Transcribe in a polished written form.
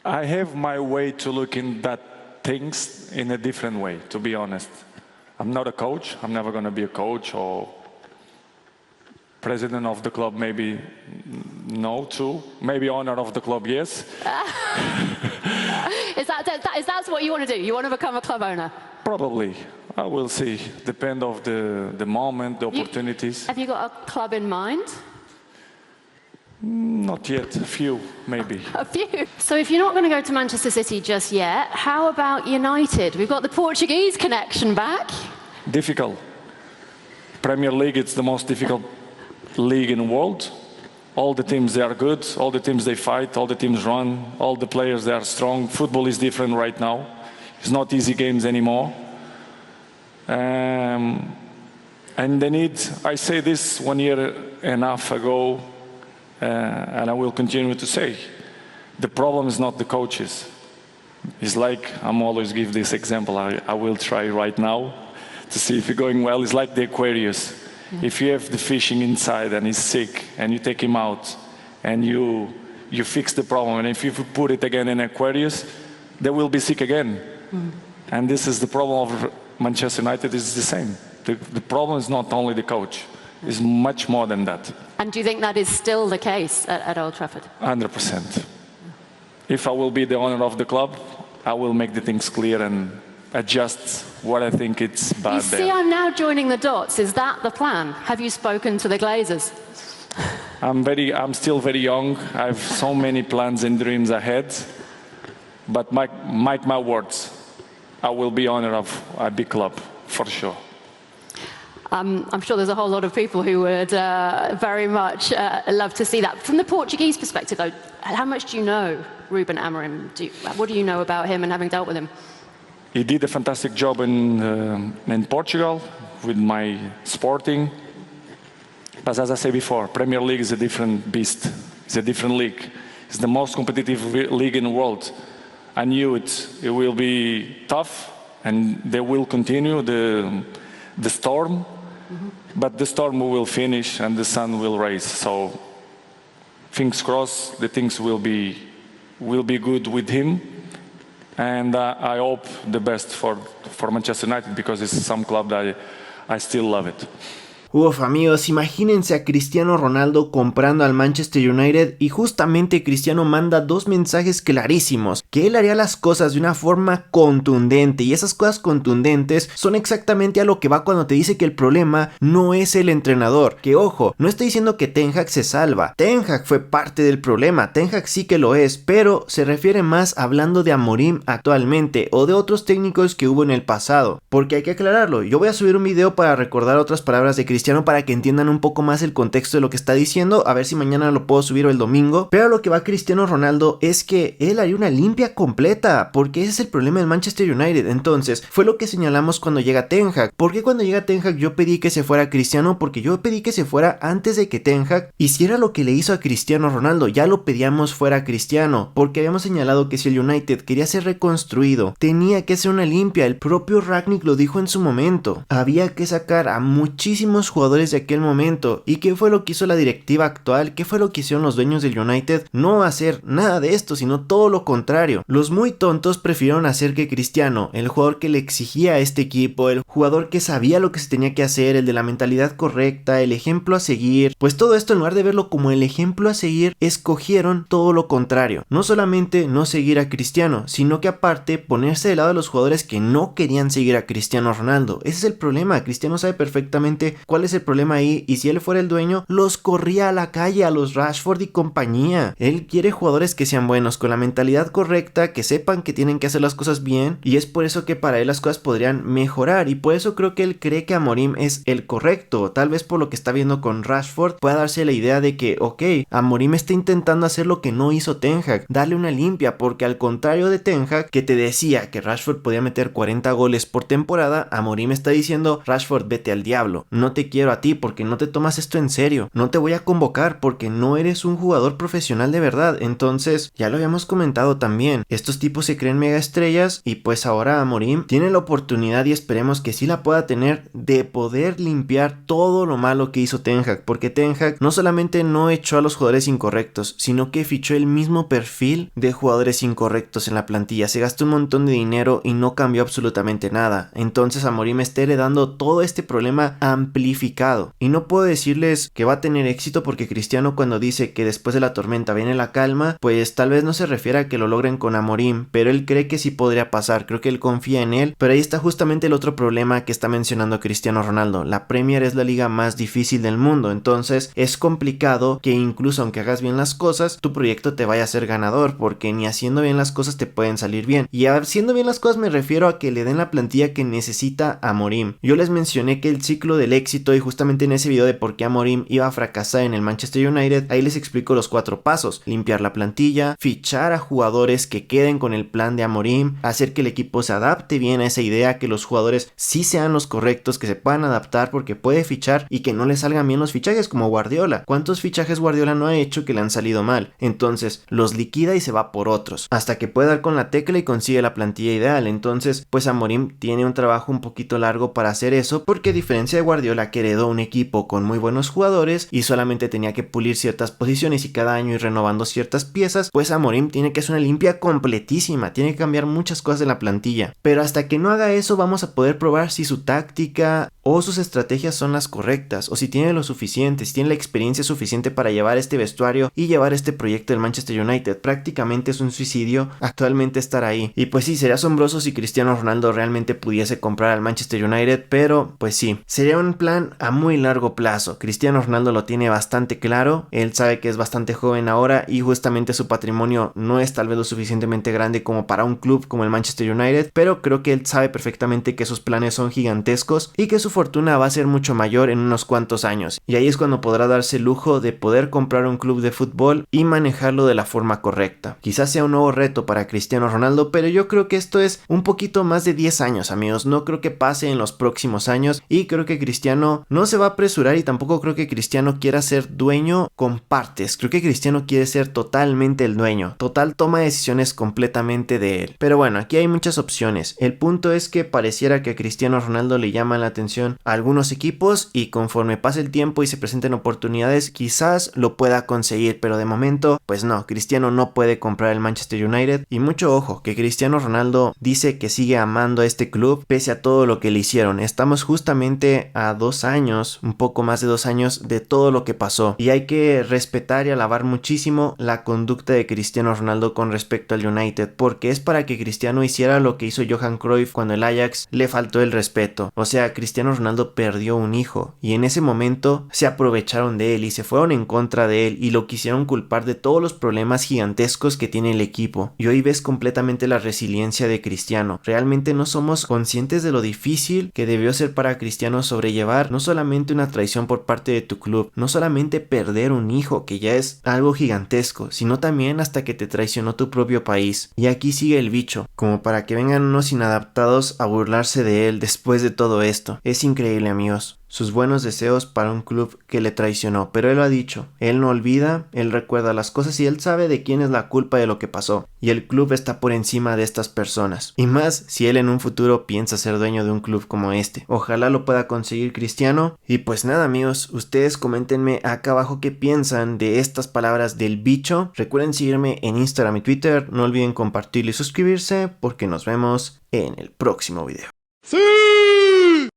I have my way to look in that things in a different way, to be honest. I'm not a coach. I'm never going to be a coach or president of the club, maybe no, too. Maybe owner of the club, yes. Is that what you want to do? You want to become a club owner? Probably. I will see. Depend of the moment, the opportunities. Have you got a club in mind? Not yet. A few, maybe. A few. So if you're not going to go to Manchester City just yet, how about United? We've got the Portuguese connection back. Difficult. Premier League, it's the most difficult league in the world. All the teams, they are good. All the teams, they fight. All the teams run. All the players, they are strong. Football is different right now. It's not easy games anymore. And they need, I say this 1.5 years ago, and I will continue to say, the problem is not the coaches. It's like, I'm always give this example, I will try right now to see if it's going well. It's like the Aquarius. If you have the fishing inside and he's sick and you take him out and you fix the problem, and if you put it again in Aquarius, they will be sick again. And this is the problem of Manchester United, is the same. The problem is not only the coach, it's much more than that. And do you think that is still the case at Old Trafford? 100%. If I will be the owner of the club, I will make the things clear and adjust what I think it's bad there. You see, I'm now joining the dots. Is that the plan? Have you spoken to the Glazers? I'm still very young. I have so many plans and dreams ahead. But mark my words, I will be owner of a big club, for sure. I'm sure there's a whole lot of people who would very much love to see that. From the Portuguese perspective, though, how much do you know Ruben Amorim? What do you know about him and having dealt with him? He did a fantastic job in Portugal with my Sporting. But as I said before, Premier League is a different beast. It's a different league. It's the most competitive league in the world. I knew it will be tough, and they will continue the storm. But the storm will finish and the sun will rise. So, fingers crossed, the things will be good with him. And I hope the best for Manchester United, because it's some club that I still love it. Uf, amigos, imagínense a Cristiano Ronaldo comprando al Manchester United y justamente Cristiano manda dos mensajes clarísimos, que él haría las cosas de una forma contundente, y esas cosas contundentes son exactamente a lo que va cuando te dice que el problema no es el entrenador, que ojo, no estoy diciendo que Ten Hag se salva, Ten Hag fue parte del problema, Ten Hag sí que lo es, pero se refiere más hablando de Amorim actualmente o de otros técnicos que hubo en el pasado, porque hay que aclararlo. Yo voy a subir un video para recordar otras palabras de Cristiano para que entiendan un poco más el contexto de lo que está diciendo, a ver si mañana lo puedo subir o el domingo, pero lo que va Cristiano Ronaldo es que él haría una limpia completa, porque ese es el problema del Manchester United. Entonces, fue lo que señalamos cuando llega Ten Hag. ¿Por qué cuando llega Ten Hag yo pedí que se fuera Cristiano? Porque yo pedí que se fuera antes de que Ten Hag hiciera lo que le hizo a Cristiano Ronaldo. Ya lo pedíamos fuera Cristiano, porque habíamos señalado que si el United quería ser reconstruido, tenía que hacer una limpia. El propio Rangnick lo dijo en su momento, había que sacar a muchísimos jugadores de aquel momento. ¿Y qué fue lo que hizo la directiva actual? ¿Qué fue lo que hicieron los dueños del United? No hacer nada de esto, sino todo lo contrario. Los muy tontos prefirieron hacer que Cristiano, el jugador que le exigía a este equipo, el jugador que sabía lo que se tenía que hacer, el de la mentalidad correcta, el ejemplo a seguir, pues todo esto, en lugar de verlo como el ejemplo a seguir, escogieron todo lo contrario. No solamente no seguir a Cristiano, sino que aparte ponerse del lado de los jugadores que no querían seguir a Cristiano Ronaldo. Ese es el problema. Cristiano sabe perfectamente cuál es el problema ahí, y si él fuera el dueño, los corría a la calle, a los Rashford y compañía. Él quiere jugadores que sean buenos, con la mentalidad correcta, que sepan que tienen que hacer las cosas bien, y es por eso que para él las cosas podrían mejorar, y por eso creo que él cree que Amorim es el correcto. Tal vez por lo que está viendo con Rashford pueda darse la idea de que, ok, Amorim está intentando hacer lo que no hizo Ten Hag, darle una limpia, porque al contrario de Ten Hag, que te decía que Rashford podía meter 40 goles por temporada, Amorim está diciendo, Rashford, vete al diablo, no te te quiero a ti porque no te tomas esto en serio, no te voy a convocar porque no eres un jugador profesional de verdad. Entonces, ya lo habíamos comentado también, estos tipos se creen mega estrellas y pues ahora Amorim tiene la oportunidad, y esperemos que sí la pueda tener, de poder limpiar todo lo malo que hizo Ten Hag, porque Ten Hag no solamente no echó a los jugadores incorrectos, sino que fichó el mismo perfil de jugadores incorrectos en la plantilla, se gastó un montón de dinero y no cambió absolutamente nada. Entonces Amorim está heredando todo este problema amplificado, y no puedo decirles que va a tener éxito porque Cristiano, cuando dice que después de la tormenta viene la calma, pues tal vez no se refiere a que lo logren con Amorim, pero él cree que sí podría pasar, creo que él confía en él. Pero ahí está justamente el otro problema que está mencionando Cristiano Ronaldo: la Premier es la liga más difícil del mundo, entonces es complicado que incluso aunque hagas bien las cosas, tu proyecto te vaya a ser ganador, porque ni haciendo bien las cosas te pueden salir bien. Y haciendo bien las cosas me refiero a que le den la plantilla que necesita Amorim. Yo les mencioné que el ciclo del éxito, y justamente en ese video de por qué Amorim iba a fracasar en el Manchester United, ahí les explico los 4 pasos: limpiar la plantilla, fichar a jugadores que queden con el plan de Amorim, hacer que el equipo se adapte bien a esa idea, que los jugadores sí sean los correctos, que se puedan adaptar, porque puede fichar y que no le salgan bien los fichajes, como Guardiola. ¿Cuántos fichajes Guardiola no ha hecho que le han salido mal? Entonces los liquida y se va por otros, hasta que puede dar con la tecla y consigue la plantilla ideal. Entonces pues Amorim tiene un trabajo un poquito largo para hacer eso, porque a diferencia de Guardiola, que heredó un equipo con muy buenos jugadores y solamente tenía que pulir ciertas posiciones y cada año ir renovando ciertas piezas, pues Amorim tiene que hacer una limpia completísima, tiene que cambiar muchas cosas de la plantilla. Pero hasta que no haga eso vamos a poder probar si su táctica o sus estrategias son las correctas, o si tiene lo suficiente, si tiene la experiencia suficiente para llevar este vestuario y llevar este proyecto del Manchester United. Prácticamente es un suicidio actualmente estar ahí. Y pues sí, sería asombroso si Cristiano Ronaldo realmente pudiese comprar al Manchester United, pero pues sí, sería un plan a muy largo plazo. Cristiano Ronaldo lo tiene bastante claro, él sabe que es bastante joven ahora y justamente su patrimonio no es tal vez lo suficientemente grande como para un club como el Manchester United, pero creo que él sabe perfectamente que sus planes son gigantescos y que su fortuna va a ser mucho mayor en unos cuantos años, y ahí es cuando podrá darse el lujo de poder comprar un club de fútbol y manejarlo de la forma correcta. Quizás sea un nuevo reto para Cristiano Ronaldo, pero yo creo que esto es un poquito más de 10 años, amigos. No creo que pase en los próximos años, y creo que Cristiano no se va a apresurar, y tampoco creo que Cristiano quiera ser dueño con partes. Creo que Cristiano quiere ser totalmente el dueño, total toma de decisiones completamente de él. Pero bueno, aquí hay muchas opciones. El punto es que pareciera que a Cristiano Ronaldo le llaman la atención a algunos equipos, y conforme pase el tiempo y se presenten oportunidades quizás lo pueda conseguir, pero de momento pues no, Cristiano no puede comprar el Manchester United. Y mucho ojo, que Cristiano Ronaldo dice que sigue amando a este club pese a todo lo que le hicieron. Estamos justamente a 2 años, un poco más de 2 años de todo lo que pasó, y hay que respetar y alabar muchísimo la conducta de Cristiano Ronaldo con respecto al United, porque es para que Cristiano hiciera lo que hizo Johan Cruyff cuando el Ajax le faltó el respeto. O sea, Cristiano Ronaldo perdió un hijo, y en ese momento se aprovecharon de él y se fueron en contra de él y lo quisieron culpar de todos los problemas gigantescos que tiene el equipo. Y hoy ves completamente la resiliencia de Cristiano. Realmente no somos conscientes de lo difícil que debió ser para Cristiano sobrellevar no solamente una traición por parte de tu club, no solamente perder un hijo, que ya es algo gigantesco, sino también hasta que te traicionó tu propio país. Y aquí sigue el bicho, como para que vengan unos inadaptados a burlarse de él después de todo esto. Es increíble, amigos. Sus buenos deseos para un club que le traicionó, pero él lo ha dicho, él no olvida, él recuerda las cosas y él sabe de quién es la culpa de lo que pasó, y el club está por encima de estas personas, y más si él en un futuro piensa ser dueño de un club como este. Ojalá lo pueda conseguir Cristiano. Y pues nada, amigos, ustedes coméntenme acá abajo qué piensan de estas palabras del bicho. Recuerden seguirme en Instagram y Twitter, no olviden compartirlo y suscribirse, porque nos vemos en el próximo video. ¡Sí!